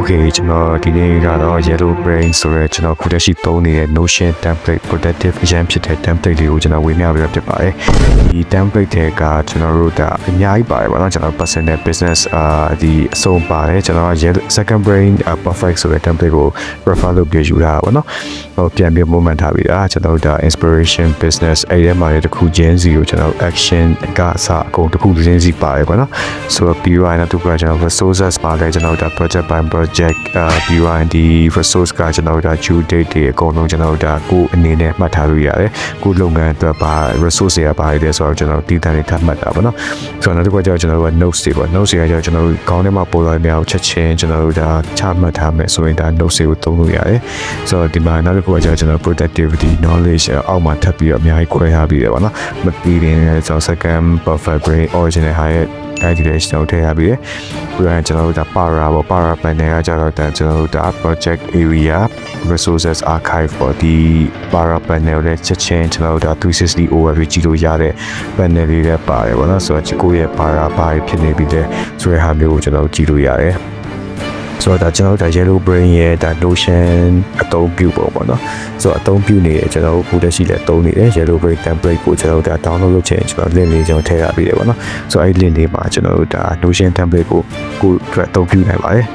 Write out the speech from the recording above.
Okay ကျွန်တော်ဒီနေ့ကတော့ yellow brain ဆိုရဲကျွန်တော်ခုတည်းရှိသုံးနေတဲ့ Notion template productive အရင်ဖြစ်တဲ့ template လေးကိုကျွန်တော်ဝေမျှပေးရဖြစ်ပါတယ်ဒီ template တွေကကျွန်တော်တို့ကအများကြီးပါတယ်ပေါ့နော်ကျွန်တော် personal business ဒီအစုံပါတယ်ကျွန်တော်က second brain perfect ဆိုတဲ့ template ကို refer လုပ်ပြယူတာပေါ့နော်ဟိုပြန်ပြီး moment ထားပြီးကျွန်တော်တို့ inspiration business အဲ့ဒီမှာလည်းတစ်ခုချင်းစီကိုကျွန်တော် action ကအစအကုန်တစ်ခုချင်းစီပါတယ်ပေါ့နော်ဆိုတော့ပြီးတော့နောက်တစ်ခုကကျွန်တော် resources ပါလဲကျွန်တော်တို့ project by project ပြီးတော့ဒီ resource ကကျွန်တော်တို့ due date တွေအကုန်လုံးကျွန်တော်တို့ကိုအနေနဲ့မှတ်ထားလို့ရတယ်ကိုလုပ်ငန်းအတွက်ပါ resource တွေပါရတယ်ဆိုတော့ကျွန်တော်တည်တံ့နေထပ်မှတ်တာပေါ့နော်ဆိုတော့နောက်တစ်ခုကကျွန်တော်တို့ notes တွေပေါ့ notes တွေကကျွန်တော်တို့ခေါင်းထဲမှာပေါ်လာတဲ့အောင်ချက်ချင်းကျွန်တော်တို့ချမှတ်ထားမယ်ဆိုရင်notes တွေကိုသုံးလို့ရတယ်ဆိုတော့ဒီမှာနောက်တစ်ခုကကျွန်တော် productivity knowledge အောက်မှာထပ်ပြီးတော့အများကြီးခွဲထားပြီးတယ်ပေါ့နော်မပြီးရင်ကျွန်တော် second perfect brain original high အဲ့ဒီလည်းကျွန်တော်ထည့်ရပြီးပြီးတော့ကျွန်တော်တို့para panel ကကြတော့ကျွန်တော်တို့ project area resources archive ပေါ့ဒီ para panel နဲ့ချက်ချင်းကျွန်တော်တို့360 overview ကြည့်လို့ရတဲ့ panel လေးလည်းပါတယ်ပေါ့နော်ဆိုတော့ကိုယ့်ရဲ့ para ဘာဖြစ်နေပြီလဲဆိုတဲ့ဟာမျိုးကိုကျွန်တော်ကြည့်လို့ရတယ်ဆိုတော့ကျွန်တော်တို့yellow brain ရဲ့ Notion အသုံးပြုပုံပေါ့နော်ဆိုတော့အသုံးပြုနေကျွန်တော်တို့ခုတည်းရှိလက်သုံးနေတဲ့ yellow brain template ကိုကျွန်တော်တို့download လုပ်ချင်ကျွန်တော် link လေးကျွန်တော်ထည့်ရပေးတယ်ပေါ့နော်ဆိုတော့အဲ့ link လေးမှာကျွန်တော်တို့Notion template ကိုအတွက်အသုံးပြုနိုင်ပါတယ်